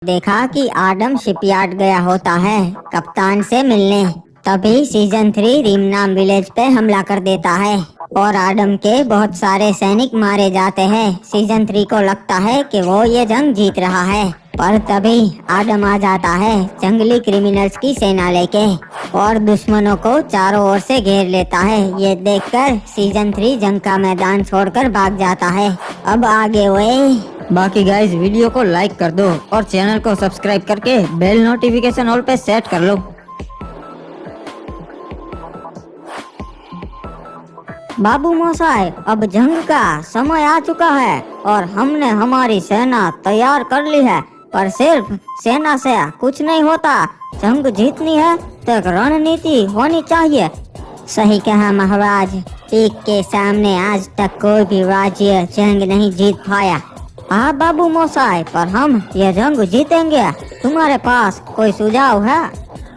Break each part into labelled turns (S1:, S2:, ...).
S1: देखा कि आदम शिपयार्ड गया होता है कप्तान से मिलने। तभी सीजन 3 रीमनाम विलेज पे हमला कर देता है और आदम के बहुत सारे सैनिक मारे जाते हैं। सीजन 3 को लगता है कि वो ये जंग जीत रहा है, पर तभी आदम आ जाता है जंगली क्रिमिनल्स की सेना लेके और दुश्मनों को चारों ओर से घेर लेता है। ये देखकर सीजन 3 जंग का मैदान छोड़कर भाग जाता है। अब आगे हुए
S2: बाकी गाइस वीडियो को लाइक कर दो और चैनल को सब्सक्राइब करके बेल नोटिफिकेशन ऑल पे सेट कर लो।
S1: बाबू मोसाई, अब जंग का समय आ चुका है और हमने हमारी सेना तैयार कर ली है, पर सिर्फ सेना से कुछ नहीं होता। जंग जीतनी है तो एक रणनीति होनी चाहिए। सही कहा महाराज, पीक के सामने आज तक कोई भी राज्य जंग नहीं जीत पाया। हाँ बाबू मोसाई, पर हम ये जंग जीतेंगे। तुम्हारे पास कोई सुझाव है?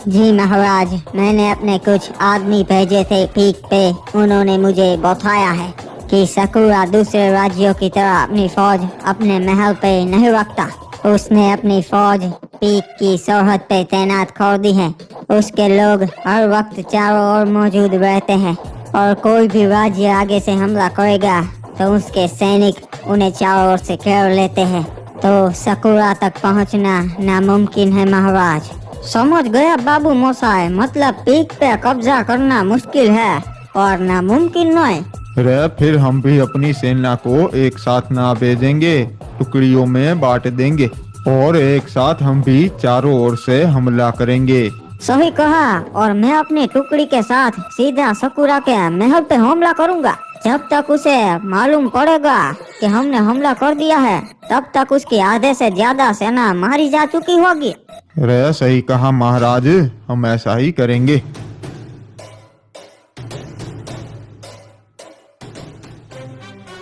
S1: जी महाराज, मैंने अपने कुछ आदमी भेजे थे पीक पे। उन्होंने मुझे बताया है कि सकुरा दूसरे राज्यों की तरह अपनी फौज अपने महल पे नहीं रखता। उसने अपनी फौज पीक की सरहद पे तैनात कर दी है। उसके लोग हर वक्त चारों ओर मौजूद रहते हैं और कोई भी राज्य आगे से हमला करेगा तो उसके सैनिक उन्हें चारों ओर से घेर लेते हैं, तो सकुरा तक पहुंचना नामुमकिन है महाराज। समझ गया बाबू मोसाई, मतलब पीक पे कब्जा करना मुश्किल है और नामुमकिन नहीं।
S3: रे फिर हम भी अपनी सेना को एक साथ ना भेजेंगे, टुकड़ियों में बांट देंगे और एक साथ हम भी चारों ओर से हमला करेंगे।
S1: सही कहा, और मैं अपनी टुकड़ी के साथ सीधा सकुरा के महल पे हमला करूंगा। जब तक उसे मालूम पड़ेगा कि हमने हमला कर दिया है, तब तक उसकी आधे से ज्यादा सेना मारी जा चुकी होगी।
S3: रे सही कहा महाराज, हम ऐसा ही करेंगे।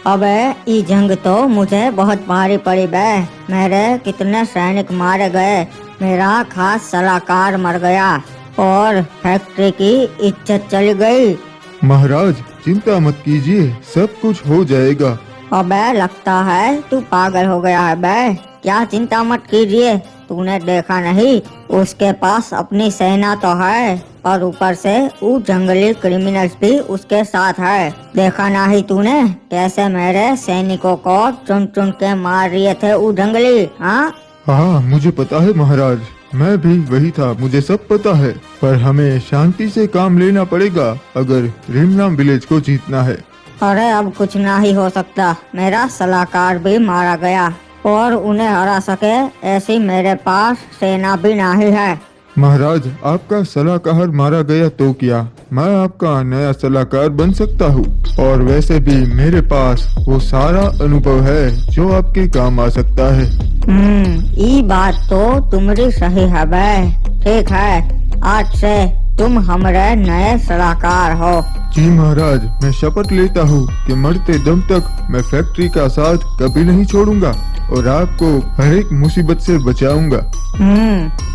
S2: अबे ये जंग तो मुझे बहुत भारी पड़ी बे। मेरे कितने सैनिक मारे गए, मेरा खास सलाहकार मर गया और फैक्ट्री की इज्जत चली गई।
S3: महाराज चिंता मत कीजिए, सब कुछ हो जाएगा।
S2: अबे लगता है तू पागल हो गया है बे। क्या चिंता मत कीजिए, तूने देखा नहीं उसके पास अपनी सेना तो है और ऊपर से वो जंगली क्रिमिनल्स भी उसके साथ है। देखा नहीं तूने कैसे मेरे सैनिकों को चुन चुन के मार रहे थे वो जंगली? हाँ
S3: हाँ मुझे पता है महाराज, मैं भी वही था, मुझे सब पता है। पर हमें शांति से काम लेना पड़ेगा अगर रीमनाम विलेज को जीतना है।
S2: अरे अब कुछ ना ही हो सकता, मेरा सलाहकार भी मारा गया और उन्हें हरा सके ऐसी मेरे पास सेना भी नहीं है।
S3: महाराज आपका सलाहकार मारा गया तो क्या, मैं आपका नया सलाहकार बन सकता हूँ और वैसे भी मेरे पास वो सारा अनुभव है जो आपके काम आ सकता है।
S2: ये बात तो तुम्हारी सही है बे। ठीक है, आज से तुम हमारे नए सलाहकार हो।
S3: जी महाराज, मैं शपथ लेता हूँ कि मरते दम तक मैं फैक्ट्री का साथ कभी नहीं छोड़ूंगा और आपको हर एक मुसीबत से बचाऊंगा।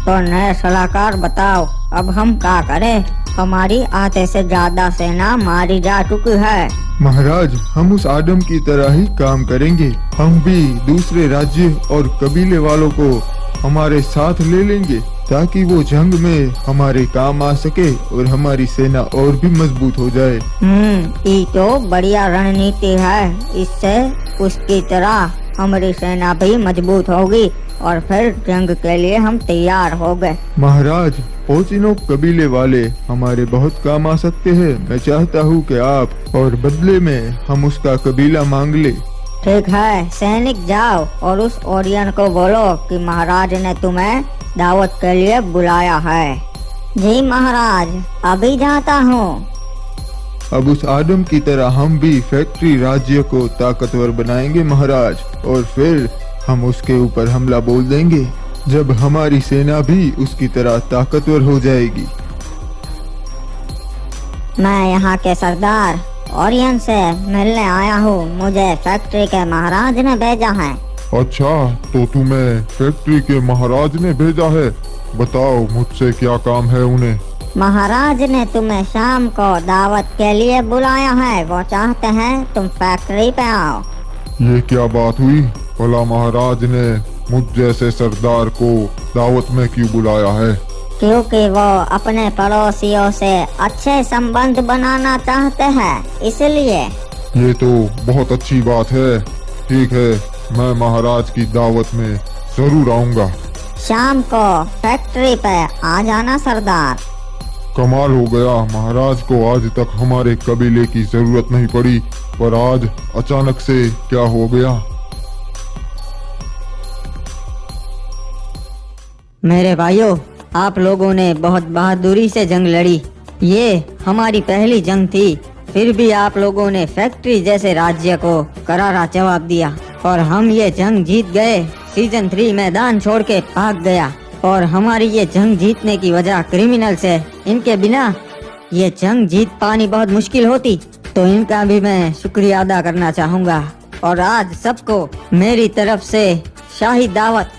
S2: तो नए सलाहकार बताओ, अब हम क्या करें? हमारी आधे से ज्यादा सेना मारी जा चुकी है।
S3: महाराज हम उस आदम की तरह ही काम करेंगे, हम भी दूसरे राज्य और कबीले वालों को हमारे साथ ले लेंगे ताकि वो जंग में हमारे काम आ सके और हमारी सेना और भी मजबूत हो जाए।
S2: ये तो बढ़िया रणनीति है, इससे उसकी तरह हमारी सेना भी मजबूत होगी और फिर जंग के लिए हम तैयार हो गए।
S3: महाराज पोचिनो कबीले वाले हमारे बहुत काम आ सकते हैं। मैं चाहता हूँ कि आप और बदले में हम उसका कबीला मांग ले।
S2: ठीक है, सैनिक जाओ और उस ओरियन को बोलो कि महाराज ने तुम्हें दावत के लिए बुलाया है।
S1: जी महाराज, अभी जाता हूँ।
S3: अब उस आदम की तरह हम भी फैक्ट्री राज्य को ताकतवर बनाएंगे महाराज, और फिर हम उसके ऊपर हमला बोल देंगे जब हमारी सेना भी उसकी तरह ताकतवर हो जाएगी।
S1: मैं यहाँ के सरदार ओरियन से मिलने आया हूँ, मुझे फैक्ट्री के महाराज ने भेजा है।
S3: अच्छा, तो तुम्हें फैक्ट्री के महाराज ने भेजा है, बताओ मुझसे क्या काम है उन्हें?
S1: महाराज ने तुम्हें शाम को दावत के लिए बुलाया है, वो चाहते हैं तुम फैक्ट्री पे आओ।
S3: ये क्या बात हुई? भला महाराज ने मुझ जैसे सरदार को दावत में क्यों बुलाया है?
S1: क्योंकि वो अपने पड़ोसियों से अच्छे संबंध बनाना चाहते हैं, इसलिए।
S3: ये तो बहुत अच्छी बात है। ठीक है, मैं महाराज की दावत में जरूर आऊंगा।
S1: शाम को फैक्ट्री पे आ जाना सरदार।
S3: कमाल हो गया, महाराज को आज तक हमारे कबीले की जरूरत नहीं पड़ी, पर आज अचानक से क्या हो गया?
S2: मेरे भाइयों, आप लोगों ने बहुत बहादुरी से जंग लड़ी। ये हमारी पहली जंग थी, फिर भी आप लोगों ने फैक्ट्री जैसे राज्य को करारा जवाब दिया और हम ये जंग जीत गए। सीजन 3 मैदान छोड़ के भाग गया और हमारी ये जंग जीतने की वजह क्रिमिनल्स है। इनके बिना ये जंग जीत पानी बहुत मुश्किल होती, तो इनका भी मैं शुक्रिया अदा करना चाहूँगा। और आज सबको मेरी तरफ से शाही दावत।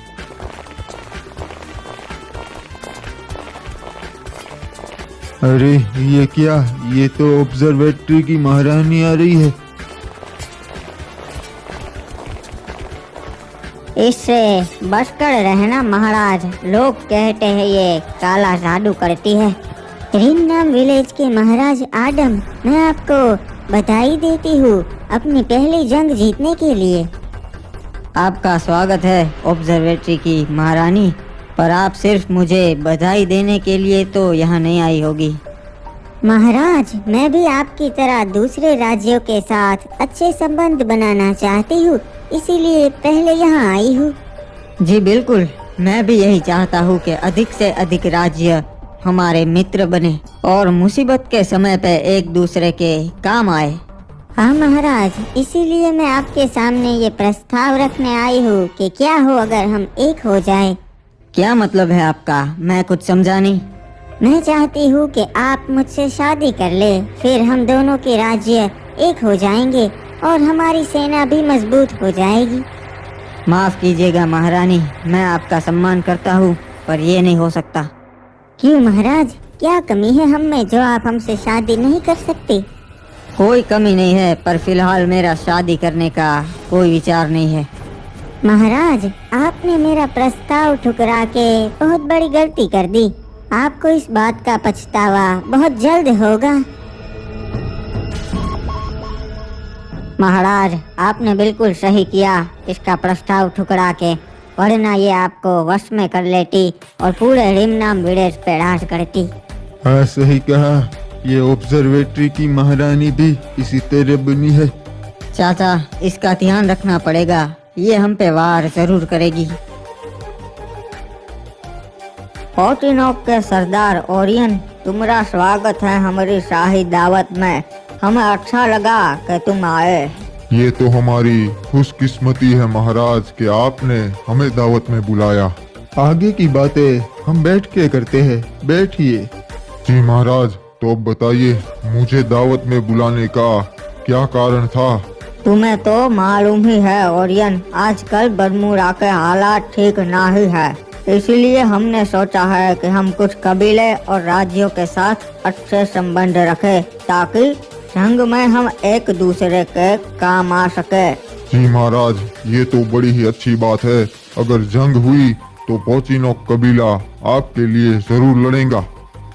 S3: अरे ये क्या? ये तो ऑब्जर्वेटरी की महारानी आ रही है।
S1: इससे बचकर रहना महाराज, लोग कहते हैं ये काला जादू करती है। ग्रीननाम विलेज के महाराज आडम, मैं आपको बधाई देती हूँ अपनी पहली जंग जीतने के लिए।
S2: आपका स्वागत है ऑब्जर्वेटरी की महारानी, पर आप सिर्फ मुझे बधाई देने के लिए तो यहाँ नहीं आई होगी।
S1: महाराज, मैं भी आपकी तरह दूसरे राज्यों के साथ अच्छे संबंध बनाना चाहती हूँ, इसीलिए पहले यहाँ आई हूँ।
S2: जी बिल्कुल, मैं भी यही चाहता हूँ कि अधिक से अधिक राज्य हमारे मित्र बने और मुसीबत के समय पे एक दूसरे के काम आए।
S1: हाँ महाराज, इसीलिए मैं आपके सामने ये प्रस्ताव रखने आई हूँ कि क्या हो अगर हम एक हो जाएं।
S2: क्या मतलब है आपका? मैं कुछ समझा नहीं।
S1: मैं चाहती हूँ कि आप मुझसे शादी कर ले, फिर हम दोनों के राज्य एक हो जाएंगे और हमारी सेना भी मजबूत हो जाएगी।
S2: माफ कीजिएगा महारानी, मैं आपका सम्मान करता हूँ, पर ये नहीं हो सकता।
S1: क्यों महाराज, क्या कमी है हम में जो आप हमसे शादी नहीं कर सकते?
S2: कोई कमी नहीं है, पर फिलहाल मेरा शादी करने का कोई विचार नहीं है।
S1: महाराज, आपने मेरा प्रस्ताव ठुकरा के बहुत बड़ी गलती कर दी। आपको इस बात का पछतावा बहुत जल्द होगा। महाराज, आपने बिल्कुल सही किया इसका प्रस्ताव ठुकरा के, वरना ये आपको वश में कर लेती और पूरे रिमनाम विलेज पे राज करती।
S3: हाँ सही कहा, ये ऑब्जर्वेटरी की महारानी भी इसी तरह बनी है।
S2: चाचा, इसका ध्यान रखना पड़ेगा, ये हम पे वार जरूर करेगी।
S1: पोर्टिनोक के सरदार ओरियन, तुम्हारा स्वागत है हमारी शाही दावत में। हमें अच्छा लगा कि तुम आए।
S3: ये तो हमारी खुशकिस्मती है महाराज कि आपने हमें दावत में बुलाया। आगे की बातें हम बैठ के करते हैं, बैठिए। जी महाराज, तो अब बताइए मुझे दावत में बुलाने का क्या कारण था?
S1: तुम्हें तो मालूम ही है ओरियन, आजकल बरमूडा के हालात ठीक ना ही है, इसलिए हमने सोचा है कि हम कुछ कबीले और राज्यों के साथ अच्छे संबंध रखें ताकि जंग में हम एक दूसरे के काम आ सके।
S3: जी महाराज, ये तो बड़ी ही अच्छी बात है। अगर जंग हुई तो पोर्टिनोक कबीला आपके लिए जरूर लड़ेगा।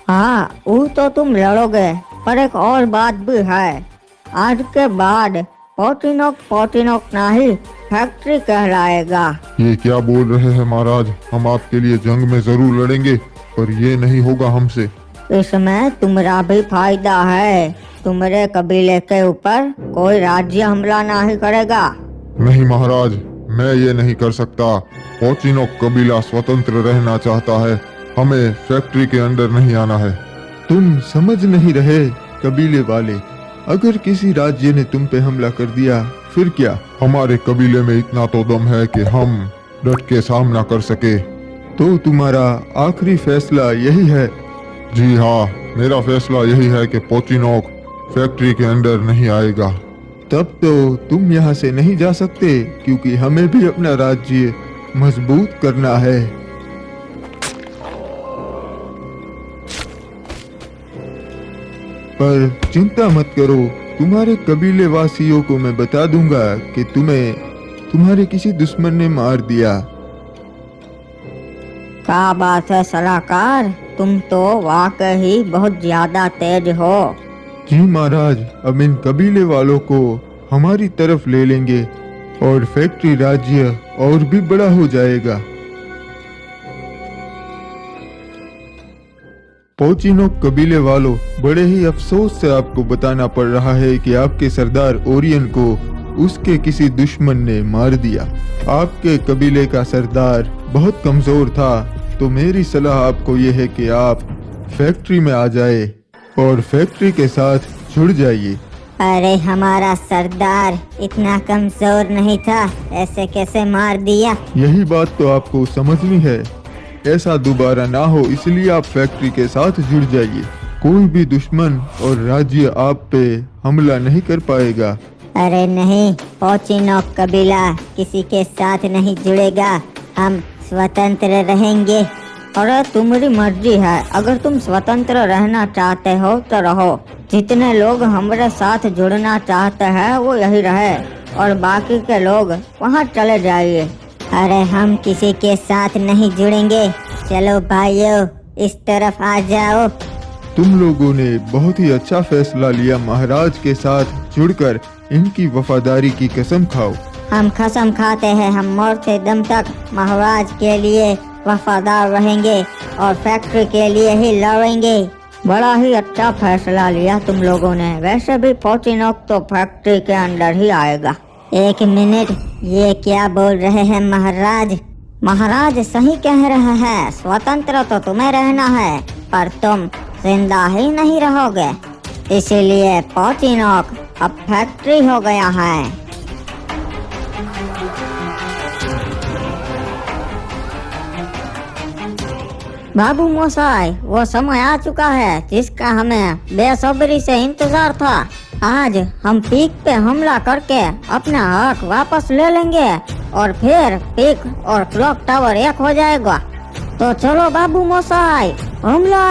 S1: हाँ, वो तो तुम लड़ोगे, पर एक और बात भी है। आज के बाद पोर्टिनोक नहीं फैक्ट्री कहलाएगा।
S3: ये क्या बोल रहे हैं महाराज? हम आपके लिए जंग में जरूर लड़ेंगे, पर ये नहीं होगा हमसे।
S1: इसमें तुम्हारा भी फायदा है। तुम्हारे कबीले के ऊपर कोई राज्य हमला नहीं करेगा।
S3: नहीं महाराज, मैं ये नहीं कर सकता। पोर्टिनोक कबीला स्वतंत्र रहना चाहता है, हमें फैक्ट्री के अंदर नहीं आना है। तुम समझ नहीं रहे कबीले वाले, अगर किसी राज्य ने तुम पे हमला कर दिया फिर क्या? हमारे कबीले में इतना तो दम है कि हम डट के सामना कर सके। तो तुम्हारा आखिरी फैसला यही है? जी हाँ, मेरा फैसला यही है कि पोर्टिनोक फैक्ट्री के अंदर नहीं आएगा। तब तो तुम यहाँ से नहीं जा सकते, क्योंकि हमें भी अपना राज्य मजबूत करना है। पर चिंता मत करो, तुम्हारे कबीले वासियों को मैं बता दूंगा कि तुम्हें तुम्हारे किसी दुश्मन ने मार दिया।
S2: क्या बात है सलाहकार, तुम तो वाकई बहुत ज्यादा तेज हो।
S3: जी महाराज, अब इन कबीले वालों को हमारी तरफ ले लेंगे और फैक्ट्री राज्य और भी बड़ा हो जाएगा। पोचिनोक कबीले वालों, बड़े ही अफसोस से आपको बताना पड़ रहा है कि आपके सरदार ओरियन को उसके किसी दुश्मन ने मार दिया। आपके कबीले का सरदार बहुत कमजोर था, तो मेरी सलाह आपको यह है कि आप फैक्ट्री में आ जाए और फैक्ट्री के साथ जुड़ जाइए।
S1: अरे हमारा सरदार इतना कमजोर नहीं था, ऐसे कैसे मार दिया?
S3: यही बात तो आपको समझनी है। ऐसा दोबारा ना हो, इसलिए आप फैक्ट्री के साथ जुड़ जाइए। कोई भी दुश्मन और राज्य आप पे हमला नहीं कर पाएगा।
S1: अरे नहीं, पोचिनोक कबीला किसी के साथ नहीं जुड़ेगा, हम स्वतंत्र रहेंगे।
S2: अरे तुम्हारी मर्जी है, अगर तुम स्वतंत्र रहना चाहते हो तो रहो। जितने लोग हमारे साथ जुड़ना चाहते हैं वो यही रहे और बाकी के लोग वहाँ चले जाइए।
S1: अरे हम किसी के साथ नहीं जुड़ेंगे, चलो भाइयों इस तरफ आ जाओ।
S3: तुम लोगों ने बहुत ही अच्छा फैसला लिया, महाराज के साथ जुड़कर इनकी वफादारी की कसम खाओ।
S1: हम कसम खाते हैं, हम मरते दम तक महाराज के लिए वफादार रहेंगे और फैक्ट्री के लिए ही लड़ेंगे।
S2: बड़ा ही अच्छा फैसला लिया तुम लोगों ने। वैसे भी पोचिनोक तो फैक्ट्री के अंदर ही आएगा।
S1: एक मिनट, ये क्या बोल रहे हैं महाराज? महाराज सही कह रहे हैं, स्वतंत्र तो तुम्हें रहना है पर तुम जिंदा ही नहीं रहोगे, इसीलिए पोचिनोक अब फैक्ट्री हो गया है।
S2: बाबू मोसाई, वो समय आ चुका है जिसका हमें बेसब्री से इंतजार था। आज हम पीक पे हमला करके अपना हक वापस ले लेंगे और फिर पीक और क्लॉक टावर एक हो जाएगा। तो चलो बाबू मोसाई, हमला!